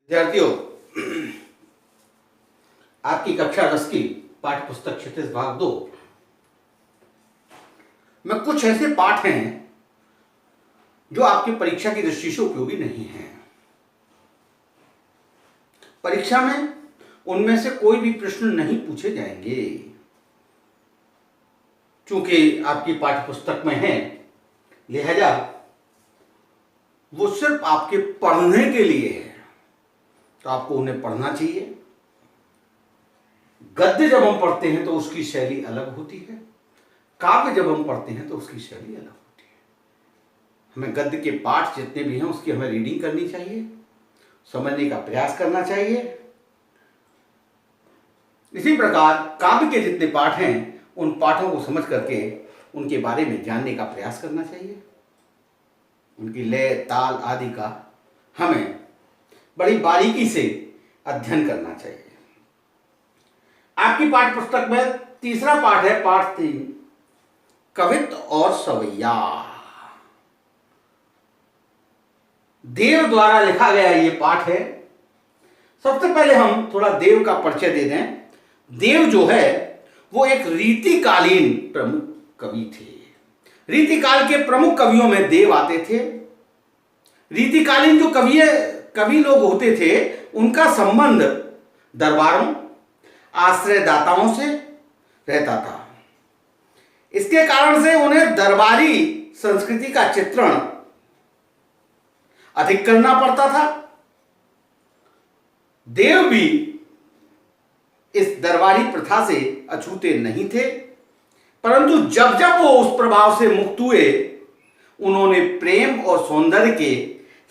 विद्यार्थियों, आपकी कक्षा 10 की पाठ्य पुस्तक क्षितिज भाग 2 में कुछ ऐसे पाठ हैं जो आपकी परीक्षा की दृष्टि से उपयोगी नहीं हैं। परीक्षा में उनमें से कोई भी प्रश्न नहीं पूछे जाएंगे, चूंकि आपकी पाठ्य पुस्तक में है, लिहाजा वो सिर्फ आपके पढ़ने के लिए है, तो आपको उन्हें पढ़ना चाहिए। गद्य जब हम पढ़ते हैं तो उसकी शैली अलग होती है, काव्य जब हम पढ़ते हैं तो उसकी शैली अलग होती है। हमें गद्य के पाठ जितने भी हैं उसकी हमें रीडिंग करनी चाहिए, समझने का प्रयास करना चाहिए। इसी प्रकार काव्य के जितने पाठ हैं उन पाठों को समझ करके उनके बारे में जानने का प्रयास करना चाहिए। उनकी लय, ताल आदि का हमें बड़ी बारीकी से अध्ययन करना चाहिए। आपकी पाठ्य पुस्तक में तीसरा पाठ है, पाठ 3, कवित्व और सवैया। देव द्वारा लिखा गया ये पाठ है। सबसे पहले हम थोड़ा देव का परिचय दे दें। देव जो है वो एक रीतिकालीन प्रमुख कवि थे। रीतिकाल के प्रमुख कवियों में देव आते थे। रीतिकालीन जो कवि लोग होते थे उनका संबंध दरबारों, आश्रयदाताओं से रहता था। इसके कारण से उन्हें दरबारी संस्कृति का चित्रण अधिक करना पड़ता था। देव भी इस दरबारी प्रथा से अछूते नहीं थे, परंतु जब जब वो उस प्रभाव से मुक्त हुए उन्होंने प्रेम और सौंदर्य के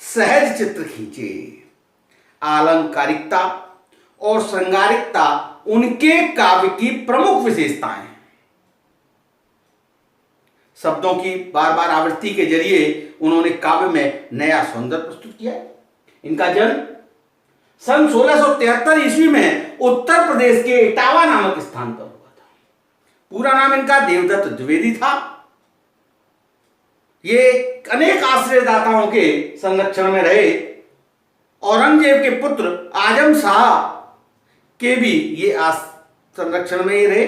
सहज चित्र खींचे। आलंकारिकता और श्रृंगारिकता उनके काव्य की प्रमुख विशेषताएं। शब्दों की बार बार आवृत्ति के जरिए उन्होंने काव्य में नया सौंदर्य प्रस्तुत किया। इनका जन्म सन 1673 ईस्वी में उत्तर प्रदेश के इटावा नामक स्थान पर हुआ था। पूरा नाम इनका देवदत्त द्विवेदी था। ये अनेक आश्रयदाताओं के संरक्षण में रहे। औरंगजेब के पुत्र आजम शाह के भी ये संरक्षण में ही रहे।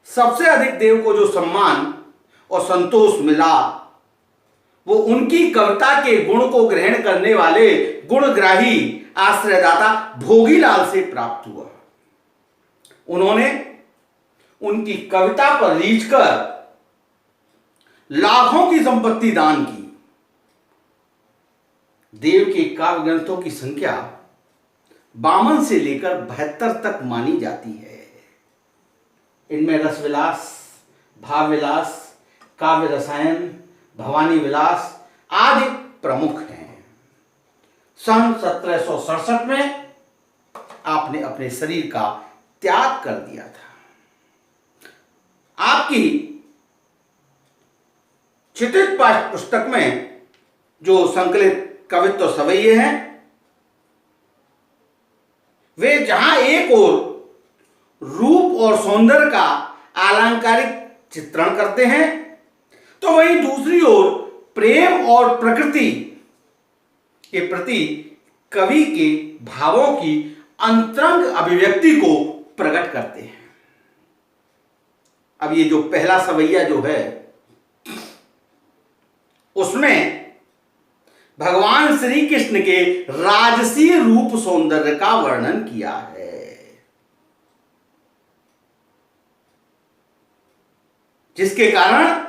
सबसे अधिक देव को जो सम्मान और संतोष मिला वो उनकी कविता के गुण को ग्रहण करने वाले गुणग्राही आश्रयदाता भोगीलाल से प्राप्त हुआ। उन्होंने उनकी कविता पर रीझकर लाखों की संपत्ति दान की। देव के काव्य ग्रंथों की संख्या 52 से लेकर 72 तक मानी जाती है। इनमें रसविलास, भावविलास, काव्य रसायन, भवानी विलास आदि प्रमुख हैं। सन 1767 में आपने अपने शरीर का त्याग कर दिया था। आपकी क्षितिज पाठ्य पुस्तक में जो संकलित कवित्व और सवैये हैं वे जहां एक ओर रूप और सौंदर्य का अलंकारिक चित्रण करते हैं तो वहीं दूसरी ओर प्रेम और प्रकृति के प्रति कवि के भावों की अंतरंग अभिव्यक्ति को प्रकट करते हैं। अब ये जो पहला सवैया जो है उसमें भगवान श्री कृष्ण के राजसी रूप सौंदर्य का वर्णन किया है। जिसके कारण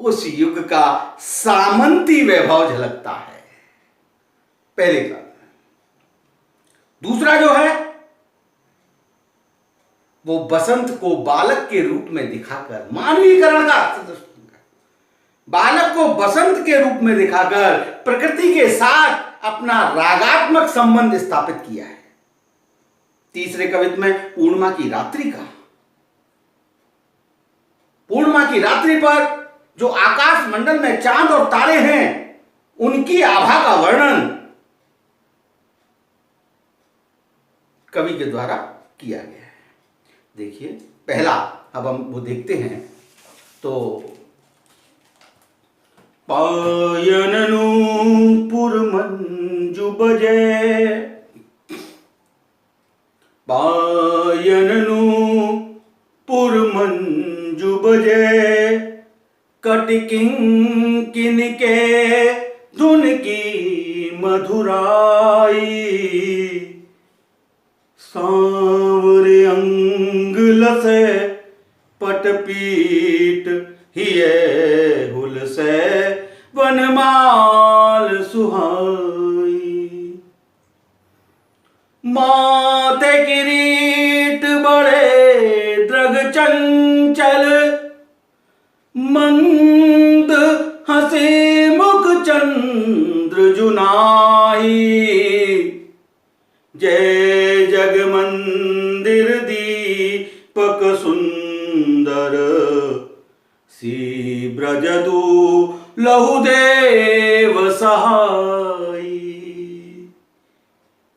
उस युग का सामंती वैभव झलकता है, पहले का। दूसरा जो है वो बसंत को बालक के रूप में दिखाकर मानवीकरण का बालक को बसंत के रूप में दिखाकर प्रकृति के साथ अपना रागात्मक संबंध स्थापित किया है। तीसरे कवित्व में पूर्णिमा की रात्रि का, पूर्णिमा की रात्रि पर जो आकाश मंडल में चांद और तारे हैं उनकी आभा का वर्णन कवि के द्वारा किया गया है। देखिए पहला, अब हम वो देखते हैं तो पायन नूपुर मंजरी मंजू बजे, पायननु पुर मंजू बजे, कटकिंकिन के धुन की मधुराई, सांवरे अंग लसे पटपीट हिये हुल से वनमाल सुहाई, माथे किरीट बड़े द्रग चंचल, मंद हंसे मुख चंद्र जुनाई, जय जग मंदिर दीपक सुंदर, सी ब्रजदू लहुदेव सहाई,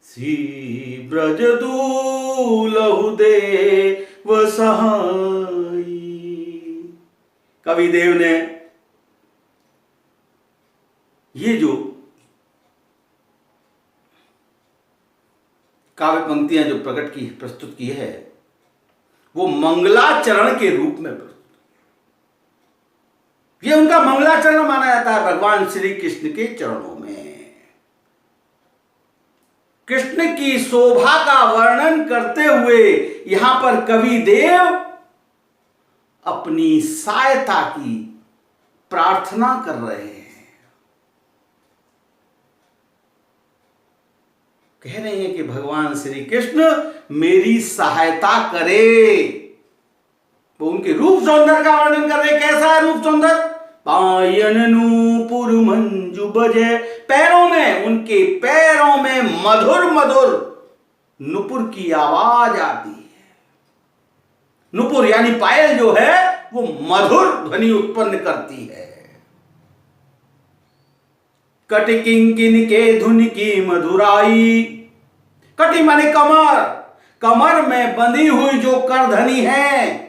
सी ब्रजदू लहुदेव सहाई। कवि देव ने ये जो काव्य पंक्तियां जो प्रस्तुत की है वो मंगलाचरण के रूप में प्रस्तुत, ये उनका मंगलाचरण माना जाता है भगवान श्री कृष्ण के चरणों में। कृष्ण की शोभा का वर्णन करते हुए यहां पर कवि देव अपनी सहायता की प्रार्थना कर रहे हैं, कह रहे हैं कि भगवान श्री कृष्ण मेरी सहायता करे। वो उनके रूप सौंदर्य का वर्णन कर रहे। कैसा है रूप सौंदर्य? पायन नूपुर मंजू बजे, पैरों में, उनके पैरों में मधुर मधुर नुपुर की आवाज आती है। नुपुर यानी पायल जो है वो मधुर ध्वनि उत्पन्न करती है। कटि किंकिन के धुन की मधुराई, कटि माने कमर, कमर में बंधी हुई जो करधनी है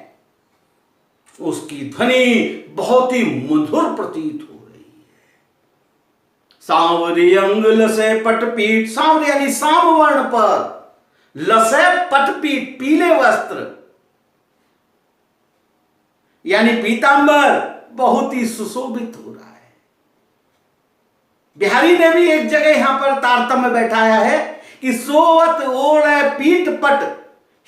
उसकी ध्वनि बहुत ही मधुर प्रतीत हो रही है। सांवरी अंग लसे पटपीठ, सांवरी यानी सामवर्ण पर, लसे पटपीठ पीले वस्त्र यानी पीतांबर बहुत ही सुशोभित हो रहा है। बिहारी ने भी एक जगह यहां पर तारतम्य बैठाया है कि सोवत ओढ़ पीठ पट,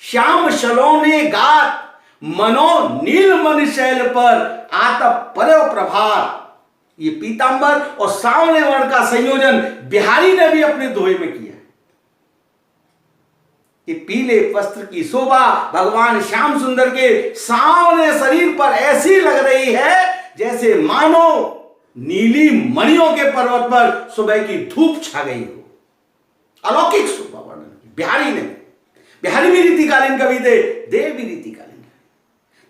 श्याम शलोने गात, मनो नील मन शैल पर आतप पर्यो प्रभात। ये पीतांबर और सांवले वर्ण का संयोजन बिहारी ने भी अपने दोहे में किया। कि पीले वस्त्र की शोभा भगवान श्याम सुंदर के सांवले शरीर पर ऐसी लग रही है जैसे मानो नीली मणियों के पर्वत पर सुबह की धूप छा गई हो। अलौकिक शोभा वर्णन बिहारी ने, बिहारी भी रीतिकालीन कवि थे, देव भी रीतिकालीन।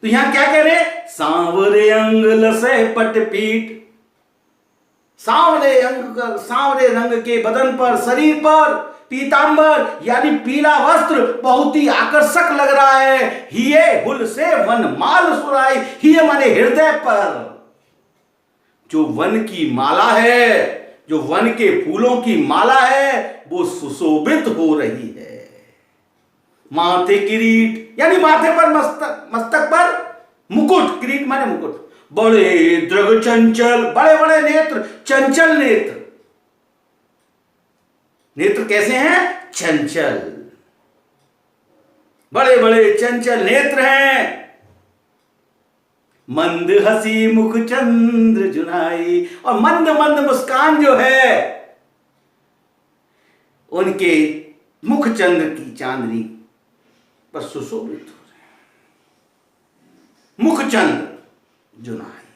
तो यहां क्या कह रहे? सांवरे अंग लसे पटपीठ, सांवरे अंग, सांवरे रंग के बदन पर, शरीर पर पीतांबर यानी पीला वस्त्र बहुत ही आकर्षक लग रहा है। हिये हुल से वनमाल सुराई, हिये माने हृदय पर जो वन की माला है, जो वन के फूलों की माला है वो सुशोभित हो रही है। माथे किरीट यानी माथे पर, मस्तक पर मुकुट, किरीट माने मुकुट, बड़े दृग चंचल, बड़े बड़े नेत्र, चंचल नेत्र। नेत्र कैसे हैं? चंचल, बड़े बड़े चंचल नेत्र हैं। मंद हसी मुख चंद्र जुनाई, और मंद मंद मुस्कान जो है उनके मुख चंद्र की चांदनी पर सुशोभित हो रहे हैं। मुख चंद्र जुनाई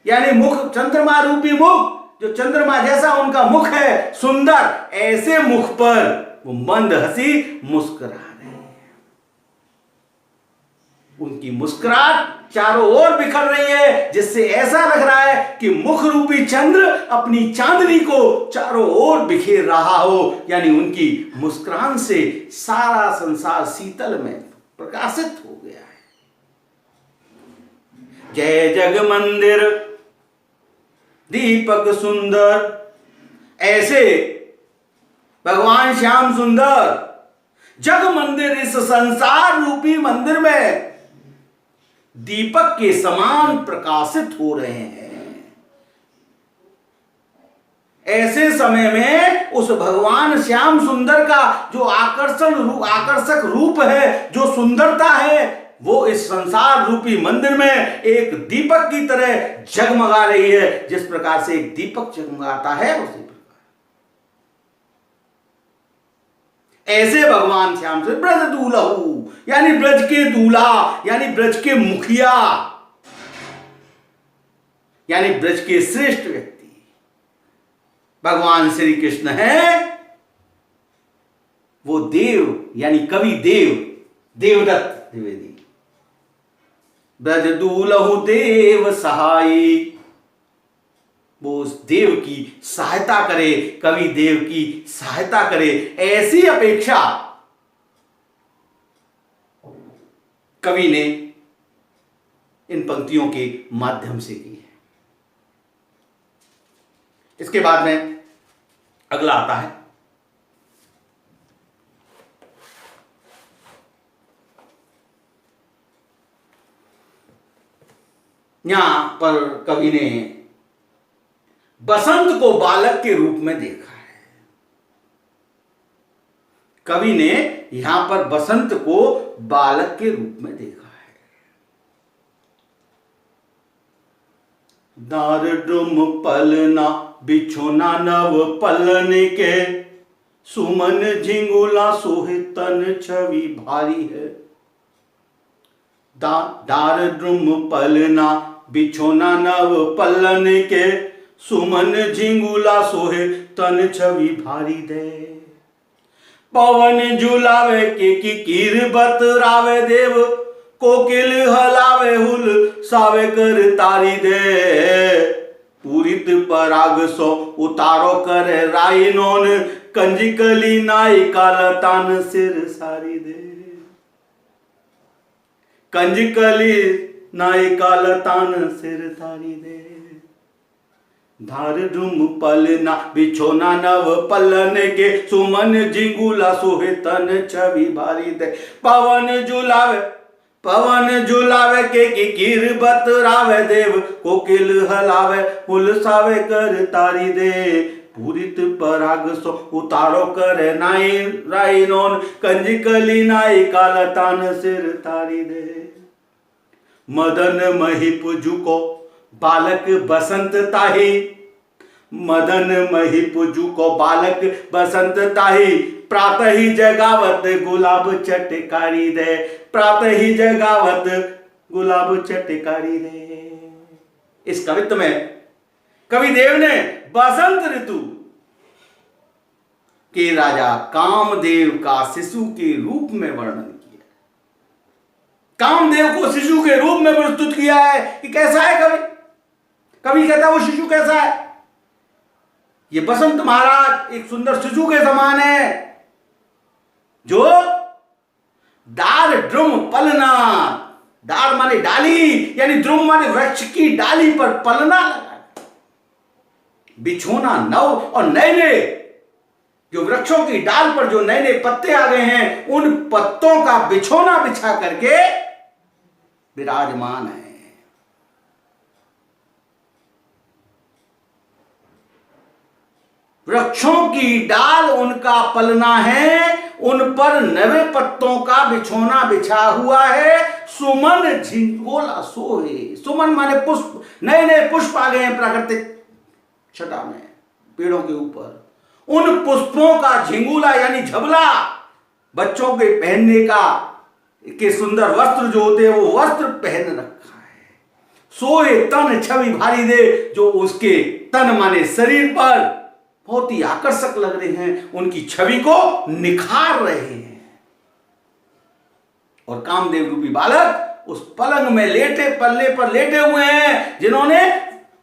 यानी मुख, चंद्रमा रूपी मुख, जो चंद्रमा जैसा उनका मुख है सुंदर, ऐसे मुख पर वो मंद हंसी मुस्कुरा रहे हैं। उनकी मुस्कुराहट चारों ओर बिखर रही है जिससे ऐसा लग रहा है कि मुख रूपी चंद्र अपनी चांदनी को चारों ओर बिखेर रहा हो, यानी उनकी मुस्कुराहट से सारा संसार शीतल में प्रकाशित हो गया है। जय जग मंदिर दीपक सुंदर, ऐसे भगवान श्याम सुंदर जग मंदिर इस संसार रूपी मंदिर में दीपक के समान प्रकाशित हो रहे हैं। ऐसे समय में उस भगवान श्याम सुंदर का जो आकर्षक रूप है, जो सुंदरता है, वो इस संसार रूपी मंदिर में एक दीपक की तरह जगमगा रही है। जिस प्रकार से एक दीपक जगमगाता है उसी प्रकार ऐसे भगवान श्याम से ब्रज दूलहु, यानी ब्रज के दूल्हा, यानी ब्रज के मुखिया, यानी ब्रज के श्रेष्ठ व्यक्ति भगवान श्री कृष्ण है। वो देव यानी कवि देव, देवदत्त द्विवेदी। ब्रज दूलहु देव सहाई, वो उस देव की सहायता करे, कवि देव की सहायता करे, ऐसी अपेक्षा कवि ने इन पंक्तियों के माध्यम से की है। इसके बाद में अगला आता है यहां पर कवि ने बसंत को बालक के रूप में देखा है। कवि ने यहां पर बसंत को बालक के रूप में देखा है। दार डुम पलना बिछोना नव पलन के, सुमन झिंगुला सोहे तन छवि भारी है। दार ड्रुम पलना बिछोना नव पलन के, सुमन झिंगुला सोहे तन छवि भारी दे। पवन झुलावे के किकीर बतरावे देव, कोकिल हलावे हुल सावे कर तारी दे। पूरित पराग सो उतारो कर राइनोन, कंजिकली नाई कालतान सिर सारी दे। कंजिकली नाई कालतान सिर तारी दे। धार ढूम पलना बिछोना नव पलन के, सुमन झिंगुला सोहे तन छवि भारी दे। पवन झुलावे के किकीर बतरावे देव, कोकिल हलावे हुलसावे कर तारी दे। पूरित पराग सो उतारो कर नाई राइनोन, कंजिकली नाई कालतान सिर तारी दे। मदन महिप झुको बालक बसंत ताही, मदन महिप झुको बालक बसंत ताही। प्रातः ही जगावत गुलाब चटकारी दे, प्रातः ही जगावत गुलाब चटकारी दे। इस कवित्व में कवि देव ने बसंत ऋतु के राजा कामदेव का शिशु के रूप में वर्णन किया। कामदेव को शिशु के रूप में प्रस्तुत किया है कि कैसा है कवि। कवि कहता है वो शिशु कैसा है। ये बसंत महाराज एक सुंदर शिशु के समान है, जो दार ड्रुम पलना, दार माने डाली, यानी ध्रुम माने वृक्ष की डाली पर पलना लगा। बिछोना नव, और नए नए जो वृक्षों की डाल पर जो नए नए पत्ते आ गए हैं, उन पत्तों का बिछोना बिछा करके विराजमान है। वृक्षों की डाल उनका पलना है, उन पर नवे पत्तों का बिछोना बिछा हुआ है। सुमन झिंगोला सोहे, सुमन माने पुष्प, नए नए पुष्प आ गए हैं प्राकृतिक छटा में, पेड़ों के ऊपर। उन पुष्पों का झिंगुला यानी झबला, बच्चों के पहनने का के सुंदर वस्त्र जो होते हैं, वो वस्त्र पहन रखा है। सोए तन छवि भारी दे, जो उसके तन माने शरीर पर बहुत ही आकर्षक लग रहे हैं, उनकी छवि को निखार रहे हैं। और कामदेव रूपी बालक उस पलंग में लेटे, पल्ले पर लेटे हुए हैं, जिन्होंने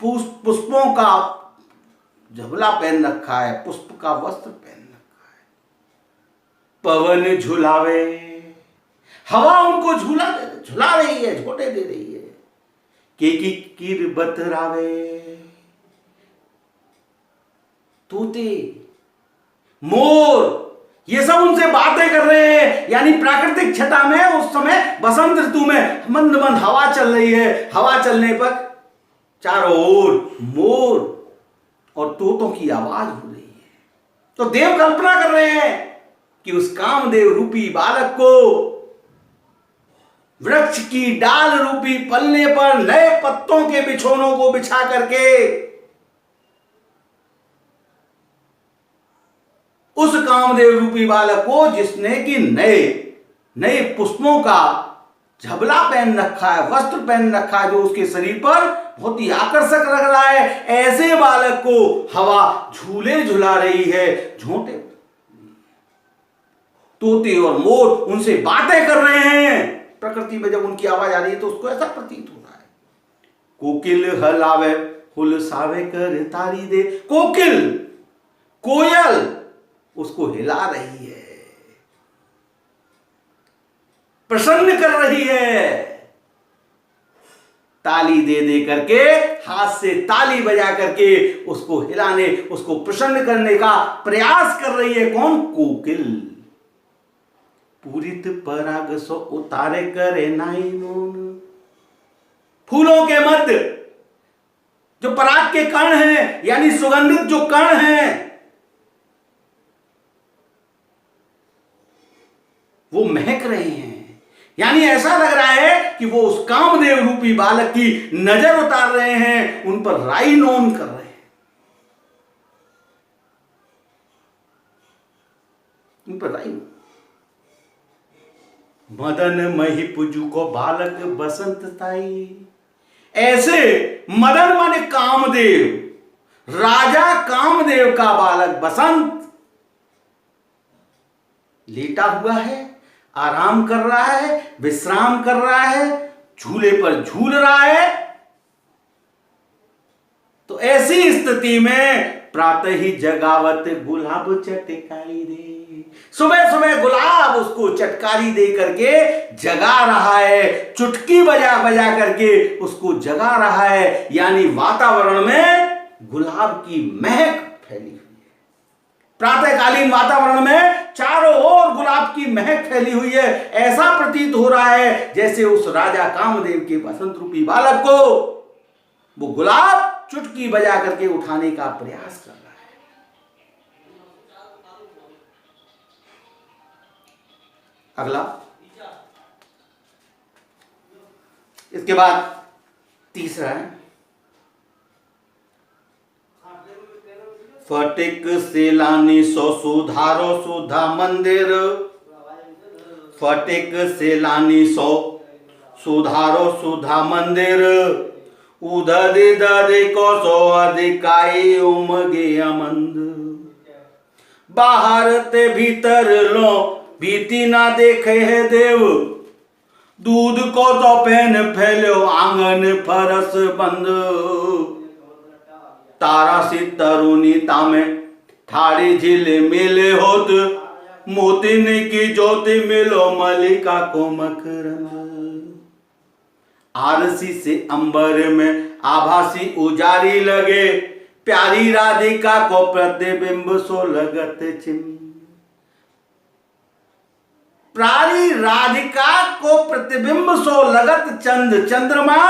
पुष्पों का झबला पहन रखा है, पुष्प का वस्त्र पहन रखा है। पवन झुलावे, हवा उनको झुला रही है, झोंटे दे रही है। केकी कीर बतरावे, तोते मोर, ये सब उनसे बातें कर रहे हैं। यानी प्राकृतिक छटा में उस समय बसंत ऋतु में मंद मंद हवा चल रही है। हवा चलने पर चारों ओर मोर और तोतों की आवाज हो रही है। तो देव कल्पना कर रहे हैं कि उस कामदेव रूपी बालक को वृक्ष की डाल रूपी पल्ले पर नए पत्तों के बिछोनों को बिछा करके उस कामदेव रूपी बालक को, जिसने कि नए नए पुष्पों का झबला पहन रखा है, वस्त्र पहन रखा है, जो उसके शरीर पर बहुत ही आकर्षक लग रहा है, ऐसे बालक को हवा झूले झुला रही है। झोंटे तोते और मोर उनसे बातें कर रहे हैं। प्रकृति में जब उनकी आवाज आ रही है तो उसको ऐसा प्रतीत हो रहा है। कोकिल हलावे हुलसावे कर तारी दे, कोकिल कोयल उसको हिला रही है, प्रसन्न कर रही है, ताली दे दे करके, हाथ से ताली बजा करके उसको हिलाने, उसको प्रसन्न करने का प्रयास कर रही है। कौन? कोकिल। पूरित पराग सो उतारे करे नाई नोन, फूलों के मध्य जो पराग के कण हैं, यानी सुगंधित जो कण हैं, वो महक रहे हैं। यानी ऐसा लग रहा है कि वो उस कामदेव रूपी बालक की नजर उतार रहे हैं, उन पर राई नोन कर रहे हैं, उन पर राई। मदन मही पुजु को बालक बसंत ताई, ऐसे मदन माने कामदेव, राजा कामदेव का बालक बसंत लेटा हुआ है, आराम कर रहा है, विश्राम कर रहा है, झूले पर झूल रहा है। तो ऐसी स्थिति में प्रातः ही जगावत गुलाब चटकारी दे, सुबह सुबह गुलाब उसको चटकारी दे करके जगा रहा है, चुटकी बजा बजा करके उसको जगा रहा है। यानी वातावरण में गुलाब की महक फैली हुई है। प्रातःकालीन वातावरण में चारों ओर गुलाब की महक फैली हुई है। ऐसा प्रतीत हो रहा है जैसे उस राजा कामदेव के बसंत रूपी बालक को वो गुलाब चुटकी बजा करके उठाने का प्रयास कर रहा है। अगला, इसके बाद तीसरा है, फटिक से लानी सो सुधारो सुधा मंदिर, फटिक से लानी सो सुधारो सुधा मंदिर, उधर इधर को सो अधिकाई उमगे अमंद, बाहर ते भीतर लो भीति ना देखे है देव, दूध को तो पहन फैलो आंगन फरस बंद, तारा सी तरुणी तामे ठाड़ी झील मिले होत, मोतिन की ज्योति मिलो मलिका को मकरंद, आरसी से अंबर में आभासी उजारी लगे, प्यारी राधिका को प्रतिबिंब सो लगत चिम, प्यारी राधिका को प्रतिबिंब सो लगत चंद, चंद्रमा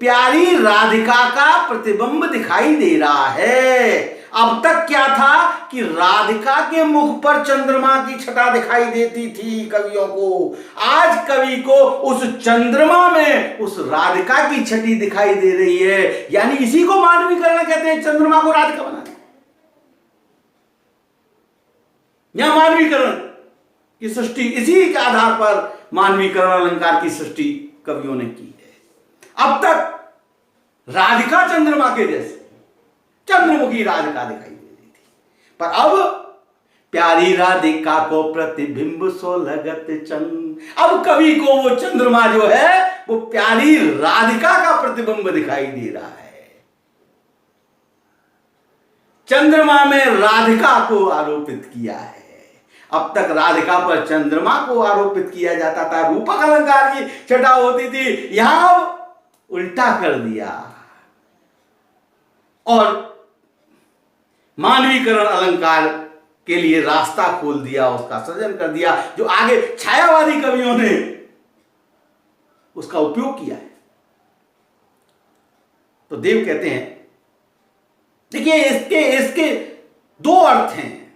प्यारी राधिका का प्रतिबिंब दिखाई दे रहा है। अब तक क्या था कि राधिका के मुख पर चंद्रमा की छटा दिखाई देती थी कवियों को, आज कवि को उस चंद्रमा में उस राधिका की छटी दिखाई दे रही है। यानी इसी को मानवीकरण कहते हैं, चंद्रमा को राधिका बनाना। यह मानवीकरण की सृष्टि, इसी के आधार पर मानवीकरण अलंकार की सृष्टि कवियों ने की है। अब तक राधिका चंद्रमा के जैसे चंद्रमुखी राधिका दिखाई दे रही थी, पर अब प्यारी राधिका को प्रतिबिंब सो लगत चंद, अब कवि को वो चंद्रमा जो है वो प्यारी राधिका का प्रतिबिंब दिखाई दे रहा है। चंद्रमा में राधिका को आरोपित किया है। अब तक राधिका पर चंद्रमा को आरोपित किया जाता था, रूपक अलंकार की छटा होती थी, यहां उल्टा कर दिया और मानवीकरण अलंकार के लिए रास्ता खोल दिया, उसका सृजन कर दिया, जो आगे छायावादी कवियों ने उसका उपयोग किया है। तो देव कहते हैं, देखिए इसके इसके दो अर्थ हैं।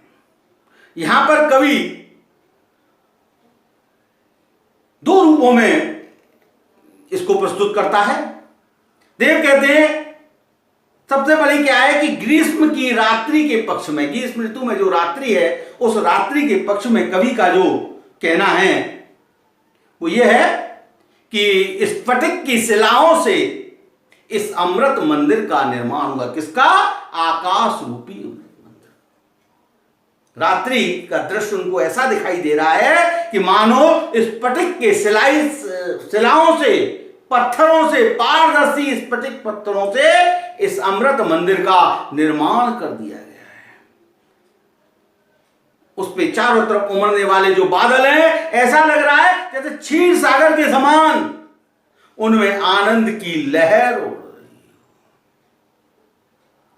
यहां पर कवि दो रूपों में इसको प्रस्तुत करता है। देव कहते हैं सबसे बड़ी क्या है कि ग्रीष्म की रात्रि के पक्ष में, ग्रीष्म ऋतु में जो रात्रि है, उस रात्रि के पक्ष में कवि का जो कहना है वो ये है कि स्फटिक की शिलाओं से इस अमृत मंदिर का निर्माण हुआ। किसका? आकाश रूपी मंदिर। रात्रि का दृश्य उनको ऐसा दिखाई दे रहा है कि मानो स्फटिक के शिलाओं से, पत्थरों से, पारदर्शी स्फटिक पत्थरों से इस अमृत मंदिर का निर्माण कर दिया गया है। उस पे चारों तरफ उमड़ने वाले जो बादल हैं, ऐसा लग रहा है जैसे क्षीर सागर के समान उनमें आनंद की लहर उड़ रही है।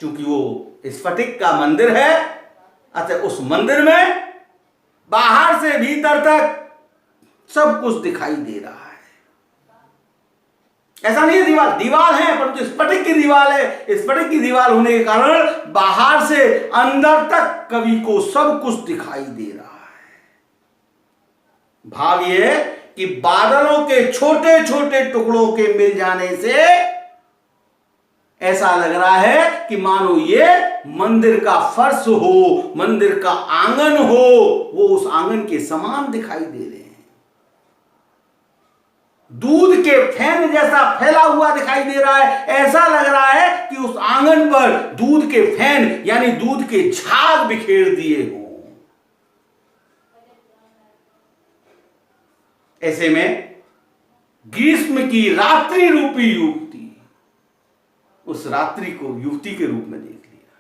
क्योंकि वो स्फटिक का मंदिर है, अतः उस मंदिर में बाहर से भीतर तक सब कुछ दिखाई दे रहा है। ऐसा नहीं है दीवार है, परंतु स्फटिक की दीवार है। स्फटिक की दीवार होने के कारण बाहर से अंदर तक कवि को सब कुछ दिखाई दे रहा है। भाव ये कि बादलों के छोटे छोटे टुकड़ों के मिल जाने से ऐसा लग रहा है कि मानो ये मंदिर का फर्श हो, मंदिर का आंगन हो, वो उस आंगन के समान दिखाई दे रहे हैं। दूध के फैन जैसा फैला हुआ दिखाई दे रहा है। ऐसा लग रहा है कि उस आंगन पर दूध के फैन यानी दूध के झाग बिखेर दिए हों। ऐसे में ग्रीष्म की रात्रि रूपी युवती, उस रात्रि को युवती के रूप में देख लिया।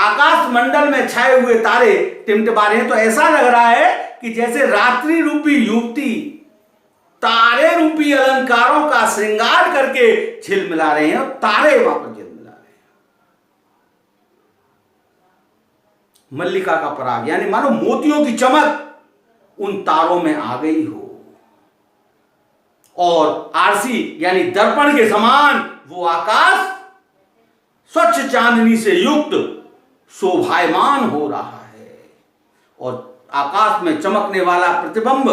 आकाश मंडल में छाए हुए तारे टिमटिमा रहे हैं, तो ऐसा लग रहा है कि जैसे रात्रि रूपी युवती तारे रूपी अलंकारों का श्रृंगार करके झिलमिला रहे हैं, और तारे वहां पर झिलमिला रहे हैं। मल्लिका का पराग यानी मानो मोतियों की चमक उन तारों में आ गई हो, और आरसी यानी दर्पण के समान वो आकाश स्वच्छ चांदनी से युक्त शोभायमान हो रहा है, और आकाश में चमकने वाला प्रतिबिंब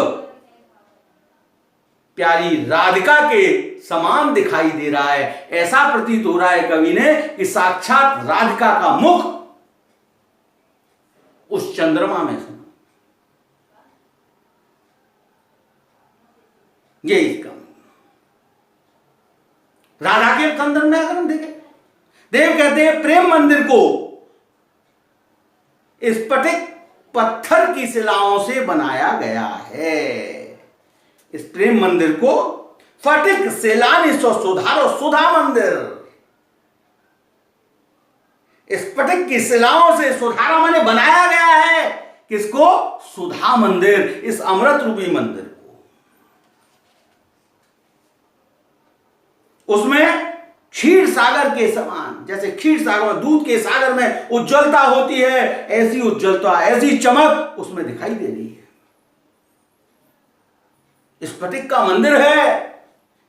प्यारी राधिका के समान दिखाई दे रहा है। ऐसा प्रतीत हो रहा है कवि ने कि साक्षात राधिका का मुख उस चंद्रमा में सुना। ये इसका राधा के संदर्भ में अगर हम देखें, देव कहते हैं प्रेम मंदिर को स्फटिक पत्थर की शिलाओं से बनाया गया है। इस प्रेम मंदिर को फटिक शिलानि सो सुधारो सुधा मंदिर, स्फटिक की शिलाओं से सुधारा माने बनाया गया है। किसको? सुधा मंदिर, इस अमृत रूपी मंदिर को। उसमें क्षीर सागर के समान, जैसे क्षीर सागर में दूध के सागर में उज्ज्वलता होती है, ऐसी उज्ज्वलता, ऐसी चमक उसमें दिखाई दे रही है। स्फटिक का मंदिर है,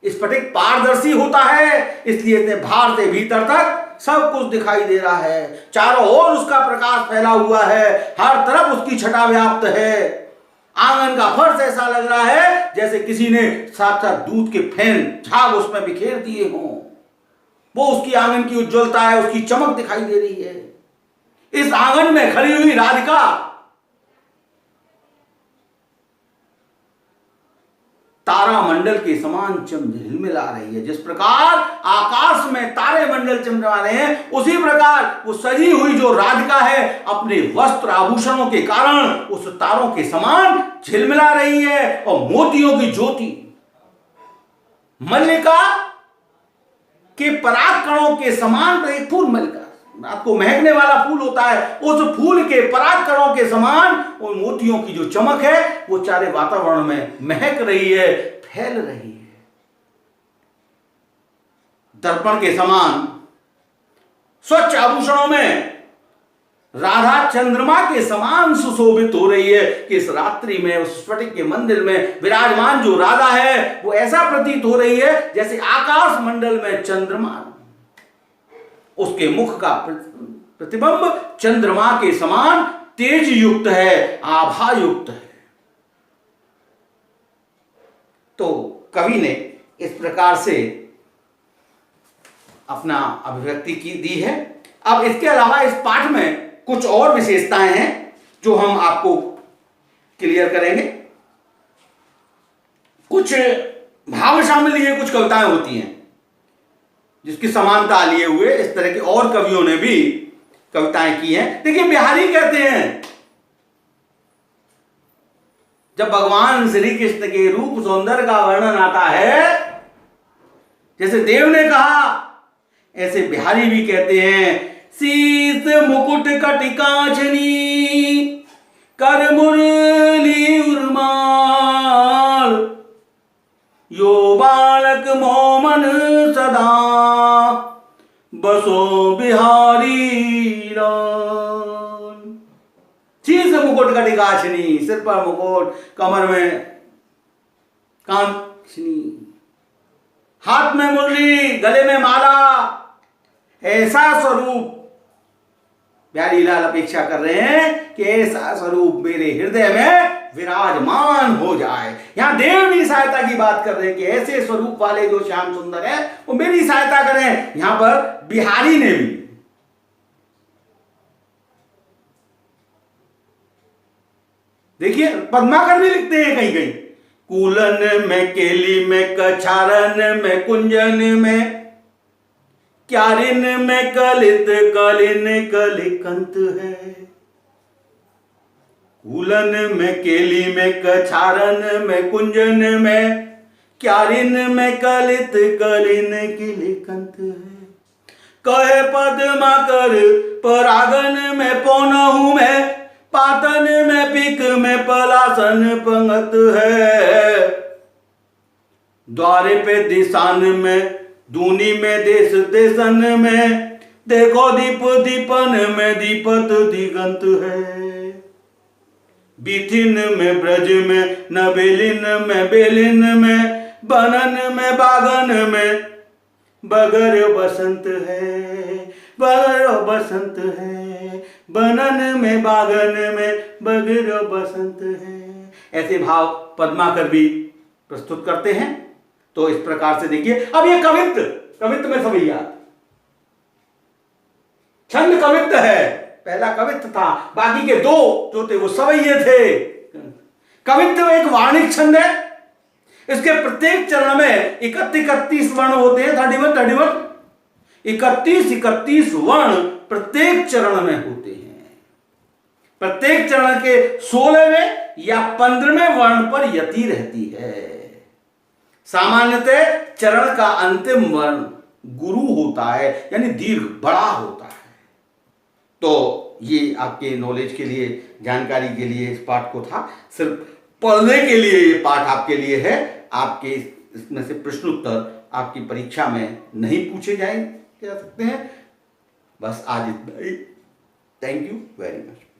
स्फटिक पारदर्शी होता है, इसलिए इतने बाहर से भीतर तक सब कुछ दिखाई दे रहा है। चारों ओर उसका प्रकाश फैला हुआ है, हर तरफ उसकी छटा व्याप्त है। आंगन का फर्श ऐसा लग रहा है जैसे किसी ने साक्षात दूध के फैन झाग उसमें बिखेर दिए हों। वो उसकी आंगन की उज्ज्वलता है, उसकी चमक दिखाई दे रही है। इस आंगन में खड़ी हुई राधिका तारा मंडल के समान झिलमिला रही है। जिस प्रकार आकाश में तारे मंडल चमका रहे हैं, उसी प्रकार वो सजी हुई जो राधिका है अपने वस्त्र आभूषणों के कारण उस तारों के समान झिलमिला रही है। और मोतियों की ज्योति मल्लिका के पराग कणों के समान, एक फूल मल्लिका आपको महकने वाला फूल होता है, उस फूल के पराग कणों के समान उन मोतियों की जो चमक है वो चारे वातावरण में महक रही है, फैल रही है। दर्पण के समान स्वच्छ आभूषणों में राधा चंद्रमा के समान सुशोभित हो रही है कि इस रात्रि में उस स्फटिक के मंदिर में विराजमान जो राधा है वो ऐसा प्रतीत हो रही है जैसे आकाश मंडल में चंद्रमा, उसके मुख का प्रतिबिंब चंद्रमा के समान तेज युक्त है, आभा युक्त है। तो कवि ने इस प्रकार से अपना अभिव्यक्ति की दी है। अब इसके अलावा इस पाठ में कुछ और विशेषताएं हैं जो हम आपको क्लियर करेंगे। कुछ भाव शामिल लिए कुछ कविताएं होती हैं जिसकी समानता लिए हुए इस तरह के और कवियों ने भी कविताएं की हैं। देखिए, बिहारी कहते हैं जब भगवान श्री कृष्ण के रूप सौंदर्य का वर्णन आता है, जैसे देव ने कहा ऐसे बिहारी भी कहते हैं, शीस मुकुट कटिकाचनी कर मुरली उर्माल, यो बालक मोमन सदा बसो बिहारी लाल। शीस मुकुट कटिकाचनी, सिर पर मुकुट, कमर में कांचनी, हाथ में मुरली, गले में माला, ऐसा स्वरूप बिहारी लाल अपेक्षा कर रहे हैं कि ऐसा स्वरूप मेरे हृदय में विराजमान हो जाए। यहां देव भी सहायता की बात कर रहे हैं कि ऐसे स्वरूप वाले जो श्याम सुंदर है वो मेरी सहायता करें। यहां पर बिहारी ने भी देखिए, पद्माकर भी लिखते हैं कहीं कहीं, कूलन में, केली में, कछारन में, कुंजन में, क्यारिन में कलित कलिन कलिकंत है। कूलन में, केली में, कछारन में, कुंजन में, क्यारिन में कलित कलिन किलिकंत है। कहे पद्माकर परागन में, पौनहु में, पातन में, पिक में, पलासन पंगत है। द्वारे पे दिशान में, दूनी में, देश देशन में, देखो दीप दीपन में, दीपत दिगंत है। बीथिन में, ब्रज में, नबेलिन में, बेलिन में, बनन में, बागन में, बगर बसंत है, बगर बसंत है, बनन में, बागन में, बगर बसंत है। ऐसे भाव पद्माकर भी प्रस्तुत करते हैं। तो इस प्रकार से देखिए, अब ये कवित्व में सभी याद, छंद कवित्व है, पहला कवित्व था, बाकी के दो जो थे वो सवैये थे। कवित्व एक वार्णिक छंद है, इसके प्रत्येक चरण में 31 वर्ण होते हैं, 31 वर्ण प्रत्येक चरण में होते हैं। प्रत्येक चरण के 16वें या 15वें वर्ण पर यति रहती है। सामान्यतः चरण का अंतिम वर्ण गुरु होता है, यानी दीर्घ बड़ा होता है। तो ये आपके नॉलेज के लिए, जानकारी के लिए इस पाठ को था, सिर्फ पढ़ने के लिए ये पाठ आपके लिए है। आपके इसमें से प्रश्न उत्तर आपकी परीक्षा में नहीं पूछे जा सकते हैं। बस आज इतना ही। Thank you very much.